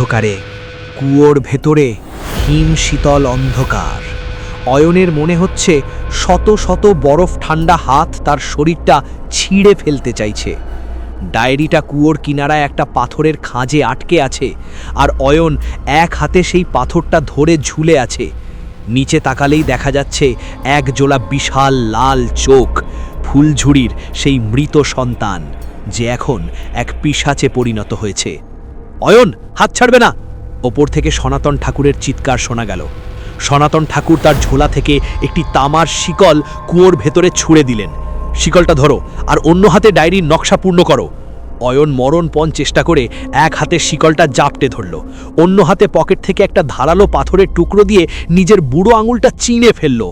অন্ধকারে, কুয়োর ভেতরে হিম শীতল অন্ধকার। অয়নের মনে হচ্ছে শত শত বরফ ঠান্ডা হাত তার শরীরটা ছিঁড়ে ফেলতে চাইছে। ডায়েরিটা কুয়োর কিনারায় একটা পাথরের খাঁজে আটকে আছে, আর অয়ন এক হাতে সেই পাথরটা ধরে ঝুলে আছে। নিচে তাকালেই দেখা যাচ্ছে এক জোড়া বিশাল লাল চোখ, ফুলঝুরির সেই মৃত সন্তান, যে এখন এক পিশাচে পরিণত হয়েছে। অয়ন, হাত ছাড়বে না! ওপর থেকে সনাতন ঠাকুরের চিৎকার শোনা গেল। সনাতন ঠাকুর তার ঝোলা থেকে একটি তামার শিকল কুয়োর ভেতরে ছুঁড়ে দিলেন। শিকলটা ধরো, আর অন্য হাতে ডায়েরির নকশা পূর্ণ করো। অয়ন মরণপণ চেষ্টা করে এক হাতে শিকলটা জাপটে ধরল, অন্য হাতে পকেট থেকে একটা ধারালো পাথরের টুকরো দিয়ে নিজের বুড়ো আঙুলটা চিনে ফেলল।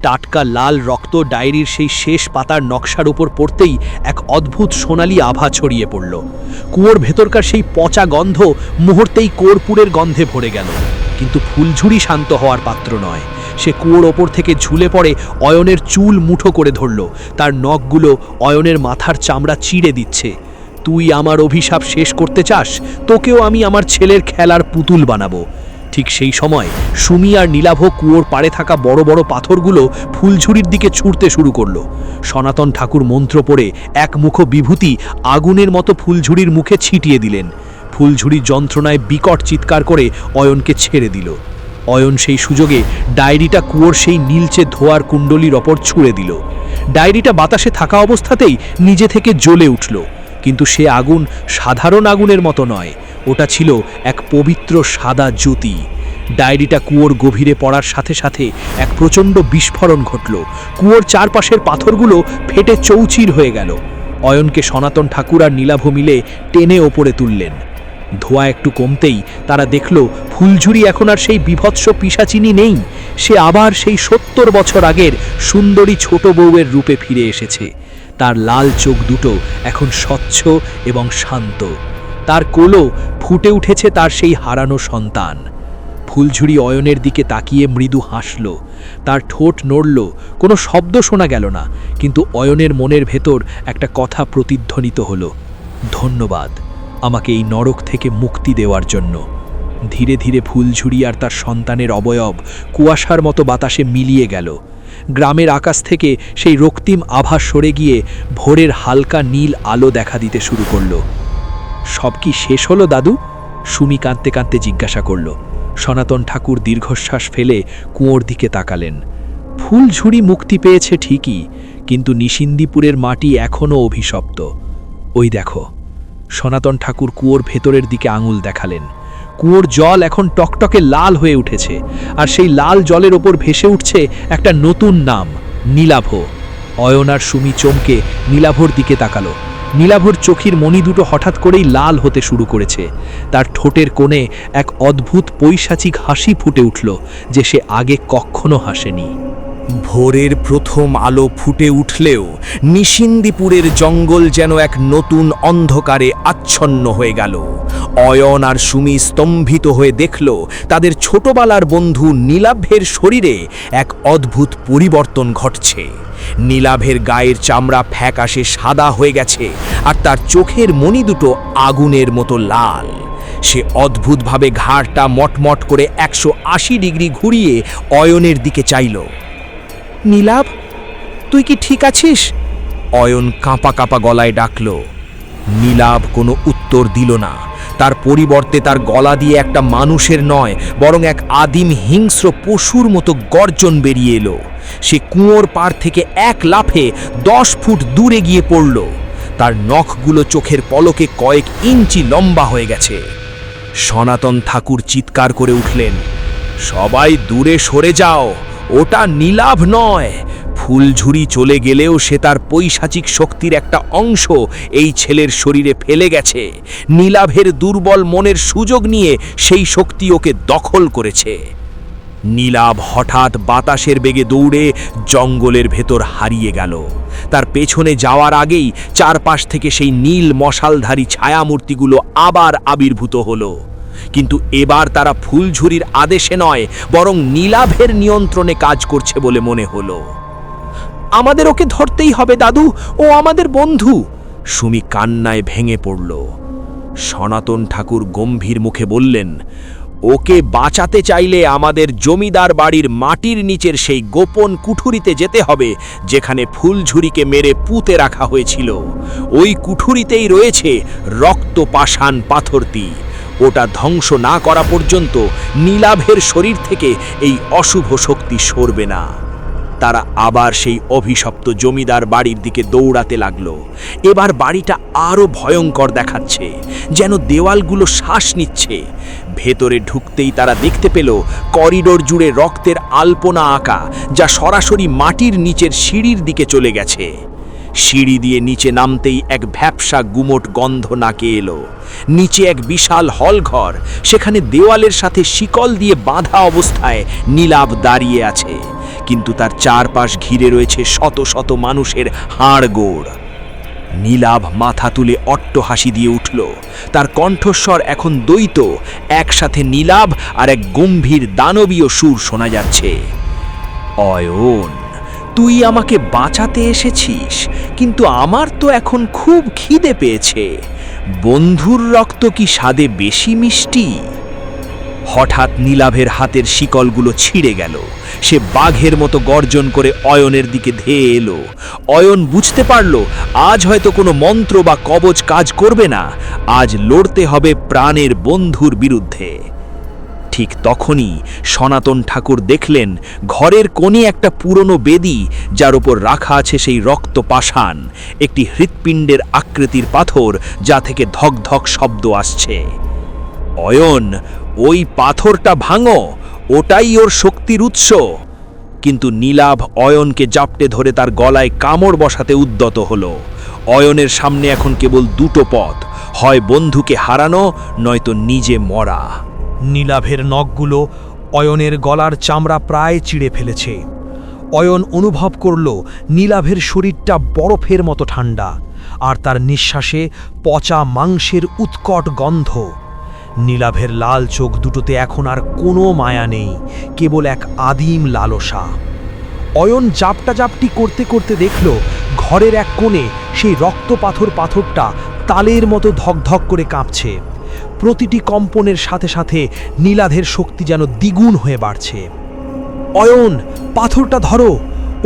টাটকা লাল রক্ত ডায়েরির সেই শেষ পাতার নকশার উপর পড়তেই এক অদ্ভুত সোনালি আভা ছড়িয়ে পড়ল। কুয়োর ভেতরকার সেই পচা গন্ধ মুহূর্তেই কর্পূরের গন্ধে ভরে গেল। কিন্তু ফুলঝুরি শান্ত হওয়ার পাত্র নয়। সে কুয়োর ওপর থেকে ঝুলে পড়ে অয়নের চুল মুঠো করে ধরল। তার নখগুলো অয়নের মাথার চামড়া চিড়ে দিচ্ছে। তুই আমার অভিশাপ শেষ করতে চাস? তোকেও আমি আমার ছেলের খেলার পুতুল বানাবো। ঠিক সেই সময় সুমি আর নীলাভ কুয়োর পাড়ে থাকা বড় বড় পাথরগুলো ফুলঝুরির দিকে ছুঁড়তে শুরু করলো। সনাতন ঠাকুর মন্ত্র পড়ে এক মুখ বিভূতি আগুনের মতো ফুলঝুরির মুখে ছিটিয়ে দিলেন। ফুলঝুরি যন্ত্রণায় বিকট চিৎকার করে অয়নকে ছেড়ে দিল। অয়ন সেই সুযোগে ডায়েরিটা কুয়োর সেই নীলচে ধোয়ার কুণ্ডলির ওপর ছুঁড়ে দিল। ডায়েরিটা বাতাসে থাকা অবস্থাতেই নিজে থেকে জ্বলে উঠল। কিন্তু সে আগুন সাধারণ আগুনের মতো নয়, ওটা ছিল এক পবিত্র সাদা জ্যোতি। ডায়েরিটা কুয়োর গভীরে পড়ার সাথে সাথে এক প্রচণ্ড বিস্ফোরণ ঘটল। কুয়োর চারপাশের পাথরগুলো ফেটে চৌচির হয়ে গেল। অয়নকে সনাতন ঠাকুর আর নীলাভ মিলে টেনে ওপরে তুললেন। ধোঁয়া একটু কমতেই তারা দেখল ফুলঝুরি এখন আর সেই বিভৎস পিশাচিনী নেই। সে আবার সেই ৭০ বছর আগের সুন্দরী ছোট বউয়ের রূপে ফিরে এসেছে। তার লাল চোখ দুটো এখন স্বচ্ছ এবং শান্ত। তার কোলও ফুটে উঠেছে তার সেই হারানো সন্তান। ফুলঝুরি অয়নের দিকে তাকিয়ে মৃদু হাসল। তার ঠোঁট নড়ল, কোনো শব্দ শোনা গেল না, কিন্তু অয়নের মনের ভেতর একটা কথা প্রতিধ্বনিত হলো, ধন্যবাদ আমাকে এই নরক থেকে মুক্তি দেওয়ার জন্য। ধীরে ধীরে ফুলঝুরি আর তার সন্তানের অবয়ব কুয়াশার মতো বাতাসে মিলিয়ে গেল। গ্রামের আকাশ থেকে সেই রক্তিম আভা সরে গিয়ে ভোরের হালকা নীল আলো দেখা দিতে শুরু করল। সব কি শেষ হলো দাদু? সুমি কাঁদতে কাঁদতে জিজ্ঞাসা করল। সনাতন ঠাকুর দীর্ঘশ্বাস ফেলে কুয়োর দিকে তাকালেন। ফুলঝুরি মুক্তি পেয়েছে ঠিকই, কিন্তু নিশিন্দিপুরের মাটি এখনও অভিশপ্ত। ওই দেখো। সনাতন ঠাকুর কুয়োর ভেতরের দিকে আঙুল দেখালেন। কুয়োর জল এখন টকটকে লাল হয়ে উঠেছে, আর সেই লাল জলের ওপর ভেসে উঠছে একটা নতুন নাম, নীলাভ। অয়ন আর সুমি চমকে নীলাভর দিকে তাকালো। নীলাভর চোখের মণি দুটো হঠাৎ করেই লাল হতে শুরু করেছে। তার ঠোঁটের কোণে এক অদ্ভুত পৈশাচিক হাসি ফুটে উঠল, যে সে আগে কখনো হাসেনি। ভোরের প্রথম আলো ফুটে উঠলেও নিশিন্দিপুরের জঙ্গল যেন এক নতুন অন্ধকারে আচ্ছন্ন হয়ে গেল। অয়ন আর সুমি স্তম্ভিত হয়ে দেখল তাদের ছোটবেলার বন্ধু নীলাভের শরীরে এক অদ্ভুত পরিবর্তন ঘটছে। নীলাভের গায়ের চামড়া ফ্যাকাশে সাদা হয়ে গেছে, আর তার চোখের মণি দুটো আগুনের মতো লাল। সে অদ্ভুতভাবে ঘাড়টা মটমট করে ১৮০ ডিগ্রি ঘুরিয়ে অয়নের দিকে চাইল। নীলাভ, তুই কি ঠিক আছিস? অয়ন কাঁপা কাঁপা গলায় ডাকল। নীলাভ কোনো উত্তর দিল না। তার পরিবর্তে তার গলা দিয়ে একটা মানুষের নয়, বরং এক আদিম হিংস্র পশুর মতো গর্জন বেরিয়ে এলো। সে কুয়োর পাড় থেকে এক লাফে ১০ ফুট দূরে গিয়ে পড়ল। তার নখগুলো চোখের পলকে কয়েক ইঞ্চি লম্বা হয়ে গেছে। সনাতন ঠাকুর চিৎকার করে উঠলেন, সবাই দূরে সরে যাও, ওটা নীলাভ নয়। ফুলঝুরি চলে গেলেও সে তার পৈশাচিক শক্তির একটা অংশ এই ছেলের শরীরে ফেলে গেছে। নীলাভের দুর্বল মনের সুযোগ নিয়ে সেই শক্তি ওকে দখল করেছে। নীলাভ হঠাৎ বাতাসের বেগে দৌড়ে জঙ্গলের ভেতর হারিয়ে গেল। তার পেছনে যাওয়ার আগেই চারপাশ থেকে সেই নীল মশালধারী ছায়ামূর্তিগুলো আবার আবির্ভূত হলো। কিন্তু এবার তারা ফুলঝুরির আদেশে নয়, বরং নীলাভের নিয়ন্ত্রণে কাজ করছে বলে মনে হলো। আমাদের ওকে ধরতেই হবে দাদু, ও আমাদের বন্ধু। সুমি কান্নায় ভেঙে পড়ল। সনাতন ঠাকুর গম্ভীর মুখে বললেন, ওকে বাঁচাতে চাইলে আমাদের জমিদার বাড়ির মাটির নিচের সেই গোপন কুঠুরিতে যেতে হবে, যেখানে ফুলঝুরিকে মেরে পুঁতে রাখা হয়েছিল। ওই কুঠুরিতেই রয়েছে রক্তপাষাণ পাথরটি। ওটা ধ্বংস না করা পর্যন্ত নীলাভের শরীর থেকে এই অশুভ শক্তি সরবে না। তারা আবার সেই অভিশপ্ত জমিদার বাড়ির দিকে দৌড়াতে লাগলো। এবার বাড়িটা আরও ভয়ঙ্কর দেখাচ্ছে, যেন দেওয়ালগুলো শ্বাস নিচ্ছে। ভেতরে ঢুকতেই তারা দেখতে পেল করিডোর জুড়ে রক্তের আলপনা আঁকা, যা সরাসরি মাটির নিচের সিঁড়ির দিকে চলে গেছে। সিঁড়ি দিয়ে নিচে নামতেই এক ভ্যাপসা গুমোট গন্ধ নাকে এলো। নিচে এক বিশাল হলঘর, সেখানে দেওয়ালের সাথে শিকল দিয়ে বাঁধা অবস্থায় নীলাভ দাঁড়িয়ে আছে, কিন্তু তার চারপাশ ঘিরে রয়েছে শত শত মানুষের হাড়গোড়। নীলাভ মাথা তুলে অট্টহাসি দিয়ে উঠল। তার কণ্ঠস্বর এখন দ্বৈত, একসাথে নীলাভ আর এক গম্ভীর দানবীয় সুর শোনা যাচ্ছে। অয়ন, তুই আমাকে বাঁচাতে এসেছিস, কিন্তু আমার তো এখন খুব খিদে পেয়েছে। বন্ধুর রক্ত কি স্বাদে বেশি মিষ্টি? হঠাৎ নীলাভের হাতের শিকলগুলো ছিঁড়ে গেল। সে বাঘের মতো গর্জন করে অয়নের দিকে ধেয়ে এলো। অয়ন বুঝতে পারল, আজ হয়তো কোনো মন্ত্র বা কবচ কাজ করবে না। আজ লড়তে হবে প্রাণের বন্ধুর বিরুদ্ধে। ঠিক তখনই সনাতন ঠাকুর দেখলেন ঘরের কোণে একটা পুরনো বেদি, যার উপর রাখা আছে সেই রক্তপাষাণ, একটি হৃৎপিণ্ডের আকৃতির পাথর, যা থেকে ধক ধক শব্দ আসছে। অয়ন, ওই পাথরটা ভাঙো, ওটাই ওর শক্তির উৎস। কিন্তু নীলাভ অয়নকে জাপটে ধরে তার গলায় কামড় বসাতে উদ্যত হলো। অয়নের সামনে এখন কেবল দুটো পথ, হয় বন্ধুকে হারানো, নয়তো নিজে মরা। নীলাভের নখগুলো অয়নের গলার চামড়া প্রায় চিড়ে ফেলেছে। অয়ন অনুভব করল নীলাভের শরীরটা বরফের মতো ঠান্ডা, আর তার নিঃশ্বাসে পচা মাংসের উৎকট গন্ধ। নীলাভের লাল চোখ দুটোতে এখন আর কোনো মায়া নেই, কেবল এক আদিম লালসা। অয়ন জাপটাজাপটি করতে করতে দেখল ঘরের এক কোণে সেই পাথরটা তালের মতো ধকধক করে কাঁপছে। প্রতিটি কম্পনের সাথে সাথে নীলাভের শক্তি যেন দ্বিগুণ হয়ে বাড়ছে। অয়ন, পাথরটা ধরো,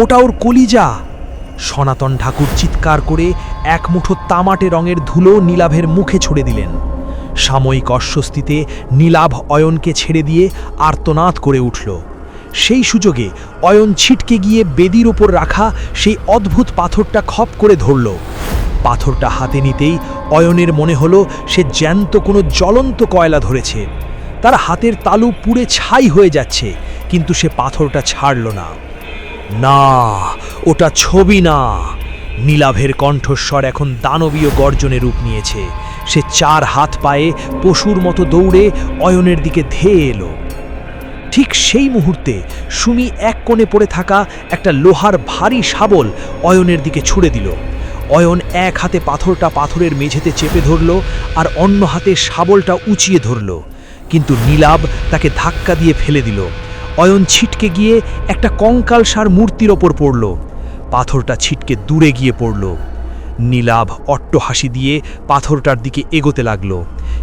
ওটা ওর কলিজা। সনাতন ঠাকুর চিৎকার করে এক মুঠো তামাটে রঙের ধুলো নীলাভের মুখে ছুড়ে দিলেন। সাময়িক অস্বস্তিতে নীলাভ অয়নকে ছেড়ে দিয়ে আর্তনাদ করে উঠল। সেই সুযোগে অয়ন ছিটকে গিয়ে বেদির ওপর রাখা সেই অদ্ভুত পাথরটা খপ করে ধরল। পাথরটা হাতে নিতেই অয়নের মনে হলো সে জ্যান্ত কোনো জ্বলন্ত কয়লা ধরেছে। তার হাতের তালু পুড়ে ছাই হয়ে যাচ্ছে, কিন্তু সে পাথরটা ছাড়ল না। না, ওটা ছবি না। নীলাভের কণ্ঠস্বর এখন দানবীয় গর্জনে রূপ নিয়েছে। সে চার হাত পায়ে পশুর মতো দৌড়ে অয়নের দিকে ধেয়ে এলো। ঠিক সেই মুহূর্তে সুমি এক কোণে পড়ে থাকা একটা লোহার ভারী শাবল অয়নের দিকে ছুড়ে দিল। অয়ন এক হাতে পাথরটা পাথরের মেঝেতে চেপে ধরল, আর অন্য হাতে শাবলটা উঁচিয়ে ধরল, কিন্তু নীলাভ তাকে ধাক্কা দিয়ে ফেলে দিল। অয়ন ছিটকে গিয়ে একটা কঙ্কালসার মূর্তির ওপর পড়ল। পাথরটা ছিটকে দূরে গিয়ে পড়ল। নীলাভ অট্টহাসি দিয়ে পাথরটার দিকে এগোতে লাগল,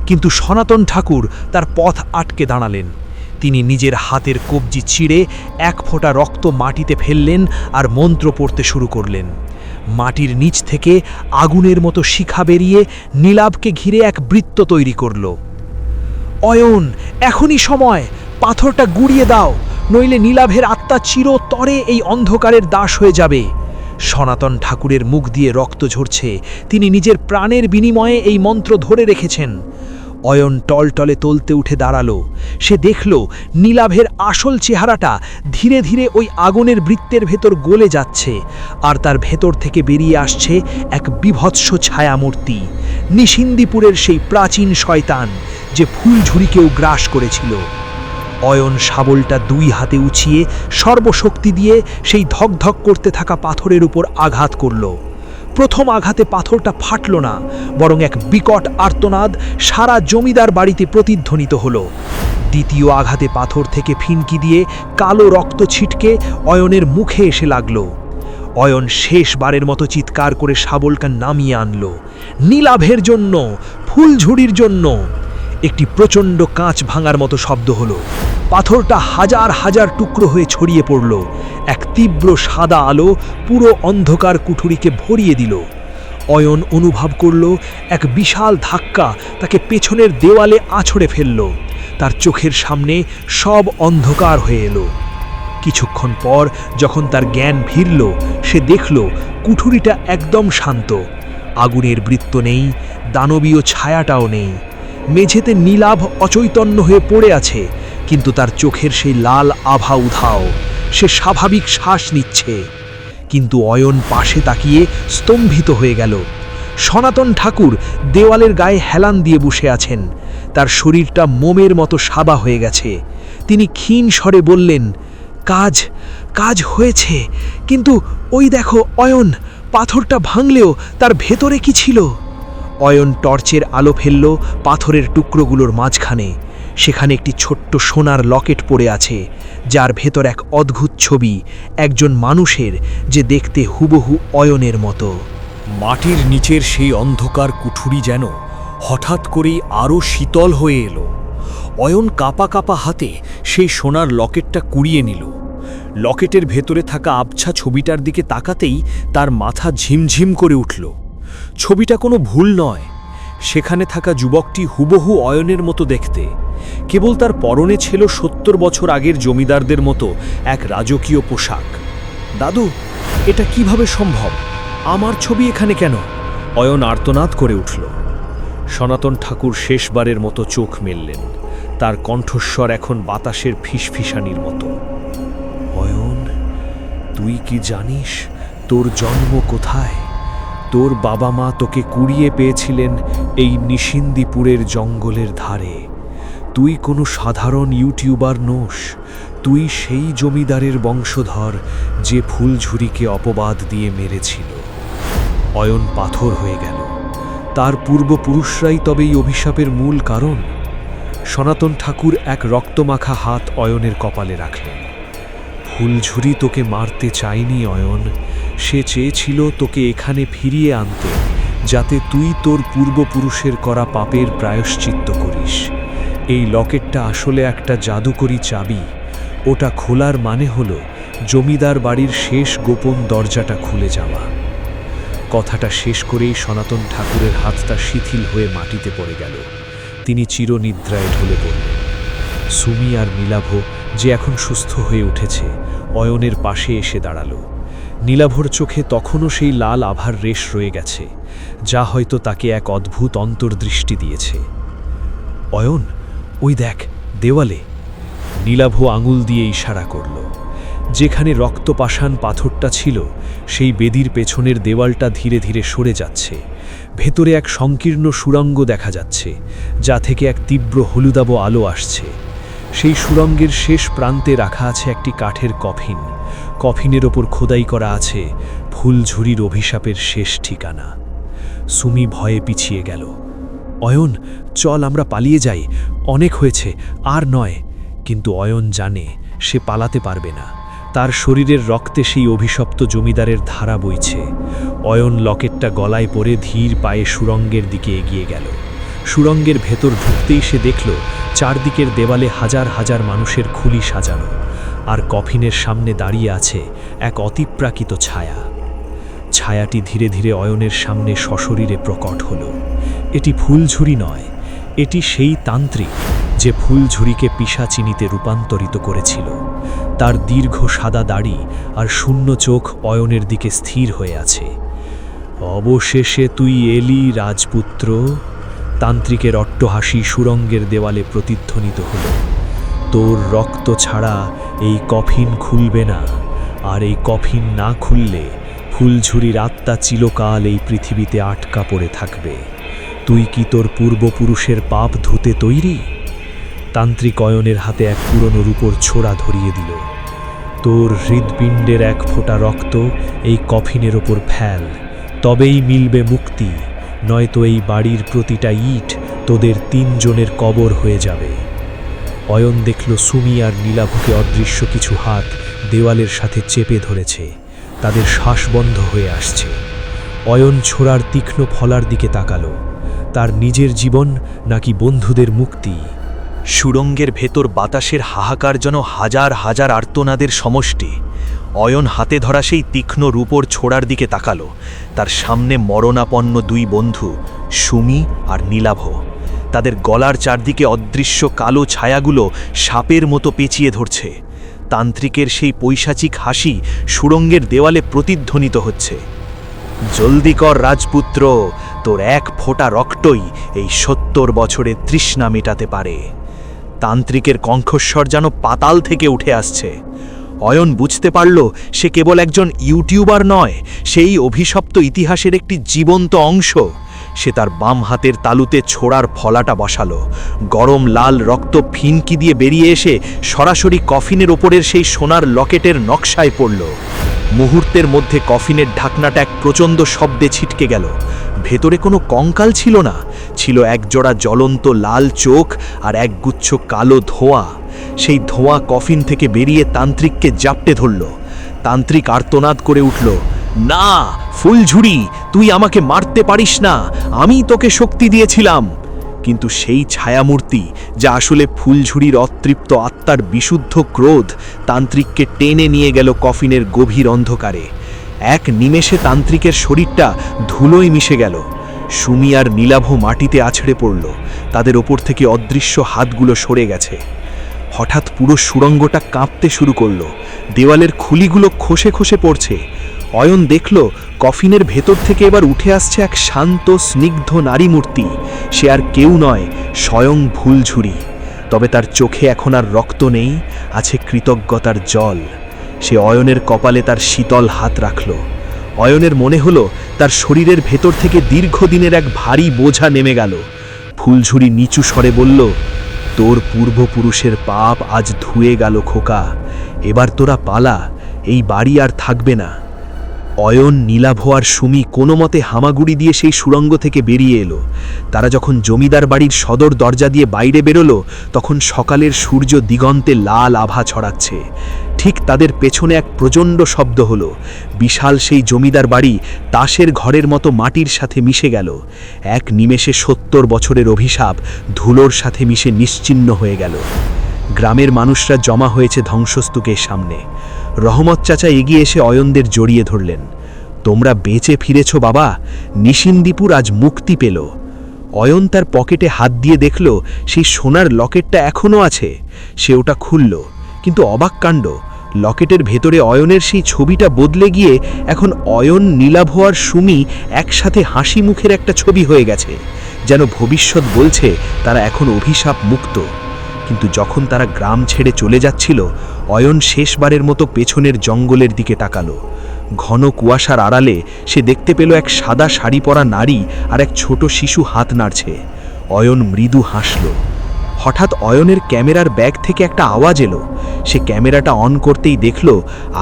কিন্তু সনাতন ঠাকুর তার পথ আটকে দাঁড়ালেন। তিনি নিজের হাতের কবজি ছিঁড়ে এক ফোঁটা রক্ত মাটিতে ফেললেন আর মন্ত্র পড়তে শুরু করলেন। মাটির নিচ থেকে আগুনের মতো শিখা বেরিয়ে নীলাভকে ঘিরে এক বৃত্ত তৈরি করল। অয়ন, এখনই সময়, পাথরটা গুঁড়িয়ে দাও, নইলে নীলাভের আত্মা চিরতরে এই অন্ধকারের দাস হয়ে যাবে। সনাতন ঠাকুরের মুখ দিয়ে রক্ত ঝরছে। তিনি নিজের প্রাণের বিনিময়ে এই মন্ত্র ধরে রেখেছেন। অয়ন টলটলে তলতে উঠে দাঁড়ালো। সে দেখল নীলাভের আসল চেহারাটা ধীরে ধীরে ওই আগুনের বৃত্তের ভেতর গলে যাচ্ছে, আর তার ভেতর থেকে বেরিয়ে আসছে এক বিভৎস ছায়ামূর্তি, নিশিন্দিপুরের সেই প্রাচীন শয়তান যে ফুলঝুরিকেও গ্রাস করেছিল। অয়ন শাবলটা দুই হাতে উঁচিয়ে সর্বশক্তি দিয়ে সেই ধকধক করতে থাকা পাথরের উপর আঘাত করল। প্রথম আঘাতে পাথরটা ফাটল না, বরং এক বিকট আর্তনাদ সারা জমিদার বাড়িতে প্রতিধ্বনিত হলো। দ্বিতীয় আঘাতে পাথর থেকে ফিনকি দিয়ে কালো রক্ত ছিটকে অয়নের মুখে এসে লাগল। অয়ন শেষবারের মতো চিৎকার করে শাবলটা নামিয়ে আনল। নীলাভের জন্য, ফুলঝুরির জন্য। একটি প্রচণ্ড কাঁচ ভাঙার মতো শব্দ হলো। পাথরটা হাজার হাজার টুকরো হয়ে ছড়িয়ে পড়ল। এক তীব্র সাদা আলো পুরো অন্ধকার কুঠুরিকে ভরিয়ে দিল। অয়ন অনুভব করল এক বিশাল ধাক্কা তাকে পেছনের দেওয়ালে আছড়ে ফেলল। তার চোখের সামনে সব অন্ধকার হয়ে এলো। কিছুক্ষণ পর যখন তার জ্ঞান ফিরল, সে দেখল কুঠুরিটা একদম শান্ত। আগুনের বৃত্ত নেই, দানবীয় ছায়াটাও নেই। মেঝেতে নীলাভ অচৈতন্য হয়ে পড়ে আছে, কিন্তু তার চোখের সেই লাল আভা উধাও। সে স্বাভাবিক শ্বাস নিচ্ছে। কিন্তু অয়ন পাশে তাকিয়ে স্তম্ভিত হয়ে গেল। সনাতন ঠাকুর দেওয়ালের গায়ে হেলান দিয়ে বসে আছেন। তার শরীরটা মোমের মতো সাদা হয়ে গেছে। তিনি ক্ষীণ স্বরে বললেন, কাজ কাজ হয়েছে, কিন্তু ওই দেখো অয়ন, পাথরটা ভাঙলেও তার ভেতরে কি ছিল? অয়ন টর্চের আলো ফেলল পাথরের টুকরোগুলোর মাঝখানে। সেখানে একটি ছোট্ট সোনার লকেট পড়ে আছে, যার ভেতর এক অদ্ভুত ছবি, একজন মানুষের, যে দেখতে হুবহু অয়নের মতো। মাটির নিচের সেই অন্ধকার কুঠুরি যেন হঠাৎ করেই আরও শীতল হয়ে এলো। অয়ন কাঁপা কাঁপা হাতে সেই সোনার লকেটটা কুড়িয়ে নিল। লকেটের ভেতরে থাকা আবছা ছবিটার দিকে তাকাতেই তার মাথা ঝিমঝিম করে উঠল। ছবিটা কোনো ভুল নয়। সেখানে থাকা যুবকটি হুবহু অয়নের মতো দেখতে। কেবল তার পরনে ছিল ৭০ বছর আগের জমিদারদের মতো এক রাজকীয় পোশাক। দাদু, এটা কিভাবে সম্ভব? আমার ছবি এখানে কেন? অয়ন আর্তনাদ করে উঠল। সনাতন ঠাকুর শেষবারের মতো চোখ মেললেন। তার কণ্ঠস্বর এখন বাতাসের ফিসফিসানির মতো। অয়ন, তুই কি জানিস তোর জন্ম কোথায়? তোর বাবা মা তোকে কুড়িয়ে পেয়েছিলেন এই নিশিন্দিপুরের জঙ্গলের ধারে। তুই কোনো সাধারণ ইউটিউবার নোস। তুই সেই জমিদারের বংশধর যে ফুলঝুরিকে অপবাদ দিয়ে মেরেছিল। অয়ন পাথর হয়ে গেল। তার পূর্বপুরুষরাই তবে এই অভিশাপের মূল কারণ। সনাতন ঠাকুর এক রক্তমাখা হাত অয়নের কপালে রাখলেন। ফুলঝুরি তোকে মারতে চায়নি অয়ন। সে চেয়েছিল তোকে এখানে ফিরিয়ে আনতে, যাতে তুই তোর পূর্বপুরুষের করা পাপের প্রায়শ্চিত্ত করিস। এই লকেটটা আসলে একটা জাদুকরী চাবি। ওটা খোলার মানে হলো জমিদার বাড়ির শেষ গোপন দরজাটা খুলে যাওয়া। কথাটা শেষ করেই সনাতন ঠাকুরের হাতটা শিথিল হয়ে মাটিতে পড়ে গেল। তিনি চিরনিদ্রায় ঢলে পড়লেন। সুমি আর নীলাভ, যে এখন সুস্থ হয়ে উঠেছে, অয়নের পাশে এসে দাঁড়ালো। নীলাভর চোখে তখনও সেই লাল আভার রেশ রয়ে গেছে, যা হয়তো তাকে এক অদ্ভুত অন্তর্দৃষ্টি দিয়েছে। অয়ন, ওই দেখ দেওয়ালে। নীলাভ আঙুল দিয়ে ইশারা করল। যেখানে রক্তপাষাণ পাথরটা ছিল, সেই বেদির পেছনের দেওয়ালটা ধীরে ধীরে সরে যাচ্ছে। ভেতরে এক সংকীর্ণ সুড়ঙ্গ দেখা যাচ্ছে, যা থেকে এক তীব্র হলুদাভ আলো আসছে। সেই সুড়ঙ্গের শেষ প্রান্তে রাখা আছে একটি কাঠের কফিন। কফিনের ওপর খোদাই করা আছে ফুলঝুরির অভিশাপের শেষ ঠিকানা। সুমি ভয়ে পিছিয়ে গেল। অয়ন, চল আমরা পালিয়ে যাই, অনেক হয়েছে, আর নয়। কিন্তু অয়ন জানে সে পালাতে পারবে না। তার শরীরের রক্তে সেই অভিশপ্ত জমিদারের ধারা বইছে। অয়ন লকেটটা গলায় পরে ধীর পায়ে সুড়ঙ্গের দিকে এগিয়ে গেল। সুড়ঙ্গের ভেতর ঢুকতেই সে দেখল চারদিকের দেওয়ালে হাজার হাজার মানুষের খুলি সাজানো, আর কফিনের সামনে দাঁড়িয়ে আছে এক অতিপ্রাকৃত ছায়া। ছায়াটি ধীরে ধীরে অয়নের সামনে সশরীরে প্রকট হল। এটি ফুলঝুরি নয়, এটি সেই তান্ত্রিক যে ফুলঝুরিকে পিশাচিনিতে রূপান্তরিত করেছিল। তার দীর্ঘ সাদা দাড়ি আর শূন্য চোখ অয়নের দিকে স্থির হয়ে আছে। অবশেষে তুই এলি রাজপুত্র। তান্ত্রিকের অট্টহাসি সুড়ঙ্গের দেওয়ালে প্রতিধ্বনিত হল। তোর রক্ত ছাড়া এই কফিন খুলবে না, আর এই কফিন না খুললে ফুলঝুরির আত্মা চিরকাল এই পৃথিবীতে আটকা পড়ে থাকবে। তুই কি তোর পূর্বপুরুষের পাপ ধুতে তৈরি? তান্ত্রিক অয়নের হাতে এক পুরনো রূপোর ছোড়া ধরিয়ে দিল। তোর হৃদপিণ্ডের এক ফোঁটা রক্ত এই কফিনের ওপর ফেল, তবেই মিলবে মুক্তি, নয়তো এই বাড়ির প্রতিটা ইট তোদের ৩ জনের কবর হয়ে যাবে। অয়ন দেখল সুমি আর নীলাভকে অদৃশ্য কিছু হাত দেওয়ালের সাথে চেপে ধরেছে। তাদের শ্বাস বন্ধ হয়ে আসছে। অয়ন ছোড়ার তীক্ষ্ণ ফলার দিকে তাকালো। তার নিজের জীবন নাকি বন্ধুদের মুক্তি? সুড়ঙ্গের ভেতর বাতাসের হাহাকার যেন হাজার হাজার আর্তনাদের সমষ্টি। অয়ন হাতে ধরা সেই তীক্ষ্ণ রূপোর ছোড়ার দিকে তাকালো। তার সামনে মরণাপন্ন দুই বন্ধু, সুমি আর নীলাভ। তাদের গলার চারদিকে অদৃশ্য কালো ছায়াগুলো সাপের মতো পেঁচিয়ে ধরছে। তান্ত্রিকের সেই পৈশাচিক হাসি সুড়ঙ্গের দেওয়ালে প্রতিধ্বনিত হচ্ছে। জলদি কর রাজপুত্র, তোর এক ফোঁটা রক্তই এই ৭০ বছরের তৃষ্ণা মেটাতে পারে। তান্ত্রিকের কণ্ঠস্বর যেন পাতাল থেকে উঠে আসছে। অয়ন বুঝতে পারল সে কেবল একজন ইউটিউবার নয়, সেই অভিশপ্ত ইতিহাসের একটি জীবন্ত অংশ। সে তার বাম হাতের তালুতে ছোড়ার ফলাটা বসালো। গরম লাল রক্ত ফিনকি দিয়ে বেরিয়ে এসে সরাসরি কফিনের ওপরের সেই সোনার লকেটের নকশায় পড়ল। মুহূর্তের মধ্যে কফিনের ঢাকনাটা এক প্রচণ্ড শব্দে ছিটকে গেল। ভেতরে কোনো কঙ্কাল ছিল না, ছিল একজোড়া জ্বলন্ত লাল চোখ আর একগুচ্ছ কালো ধোঁয়া। সেই ধোঁয়া কফিন থেকে বেরিয়ে তান্ত্রিককে জাপটে ধরল। তান্ত্রিক আর্তনাদ করে উঠল, না ফুলঝুরি, তুই আমাকে মারতে পারিস না, আমি তোকে শক্তি দিয়েছিলাম। কিন্তু সেই ছায়ামূর্তি, যা আসলে ফুলঝুরির অতৃপ্ত আত্মার বিশুদ্ধ ক্রোধ, তান্ত্রিককে টেনে নিয়ে গেল কফিনের গভীর অন্ধকারে। এক নিমেষে তান্ত্রিকের শরীরটা ধুলোয় মিশে গেল। সুমি আর নীলাভ মাটিতে আছড়ে পড়ল। তাদের ওপর থেকে অদৃশ্য হাতগুলো সরে গেছে। হঠাৎ পুরো সুড়ঙ্গটা কাঁপতে শুরু করল। দেওয়ালের খুলিগুলো খসে খসে পড়ছে। অয়ন দেখল কফিনের ভেতর থেকে এবার উঠে আসছে এক শান্ত স্নিগ্ধ নারী মূর্তি। সে আর কেউ নয়, স্বয়ং ফুলঝুরি। তবে তার চোখে এখন আর রক্ত নেই, আছে কৃতজ্ঞতার জল। সে অয়নের কপালে তার শীতল হাত রাখল। অয়নের মনে হলো তার শরীরের ভেতর থেকে দীর্ঘদিনের এক ভারী বোঝা নেমে গেল। ফুলঝুরি নিচু স্বরে বলল, তোর পূর্বপুরুষের পাপ আজ ধুয়ে গেল খোকা, এবার তোরা পালা, এই বাড়ি আর থাকবে না। অয়ন, নীলাভ আর সুমি কোনো মতে হামাগুড়ি দিয়ে সেই সুড়ঙ্গ থেকে বেরিয়ে এলো। তারা যখন জমিদার বাড়ির সদর দরজা দিয়ে বাইরে বেরোলো, তখন সকালের সূর্য দিগন্তে লাল আভা ছড়াচ্ছে। ঠিক তাদের পেছনে এক প্রচণ্ড শব্দ হলো। বিশাল সেই জমিদার বাড়ি তাসের ঘরের মতো মাটির সাথে মিশে গেল। এক নিমেষে ৭০ বছরের অভিশাপ ধুলোর সাথে মিশে নিশ্চিহ্ন হয়ে গেল। গ্রামের মানুষরা জমা হয়েছে ধ্বংসস্তূপের সামনে। রহমত চাচা এগিয়ে এসে অয়নদের জড়িয়ে ধরলেন। তোমরা বেঁচে ফিরেছ বাবা, নিশিন্দিপুর আজ মুক্তি পেল। অয়ন তার পকেটে হাত দিয়ে দেখল সেই সোনার লকেটটা এখনও আছে। সে ওটা খুলল, কিন্তু অবাক কাণ্ড, লকেটের ভেতরে অয়নের সেই ছবিটা বদলে গিয়ে এখন অয়ন, নীলাভ আর সুমি একসাথে হাসি মুখের একটা ছবি হয়ে গেছে। যেন ভবিষ্যৎ বলছে তারা এখন অভিশাপ মুক্ত। কিন্তু যখন তারা গ্রাম ছেড়ে চলে যাচ্ছিল, অয়ন শেষবারের মতো পেছনের জঙ্গলের দিকে তাকালো। ঘন কুয়াশার আড়ালে সে দেখতে পেল এক সাদা শাড়ি পরা নারী আর এক ছোট শিশু হাত নাড়ছে। অয়ন মৃদু হাসল। হঠাৎ অয়নের ক্যামেরার ব্যাগ থেকে একটা আওয়াজ এলো। সে ক্যামেরাটা অন করতেই দেখল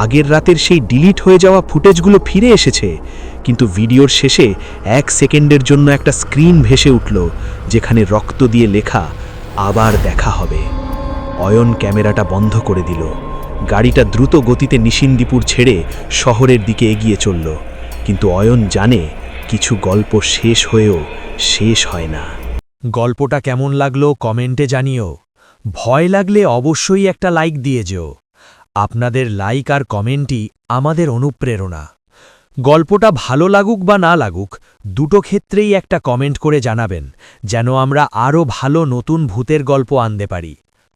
আগের রাতের সেই ডিলিট হয়ে যাওয়া ফুটেজগুলো ফিরে এসেছে। কিন্তু ভিডিওর শেষে ১ সেকেন্ডের জন্য একটা স্ক্রিন ভেসে উঠল, যেখানে রক্ত দিয়ে লেখা, আবার দেখা হবে। অয়ন ক্যামেরাটা বন্ধ করে দিল। গাড়িটা দ্রুত গতিতে নিশিন্দিপুর ছেড়ে শহরের দিকে এগিয়ে চলল। কিন্তু অয়ন জানে, কিছু গল্প শেষ হয়েও শেষ হয় না। গল্পটা কেমন লাগলো কমেন্টে জানিও। ভয় লাগলে অবশ্যই একটা লাইক দিয়ে যেও। আপনাদের লাইক আর কমেন্টই আমাদের অনুপ্রেরণা। গল্পটা ভালো লাগুক বা না লাগুক, দুটো ক্ষেত্রেই একটা কমেন্ট করে জানাবেন, যেন আমরা আরও ভালো নতুন ভূতের গল্প আনতে পারি।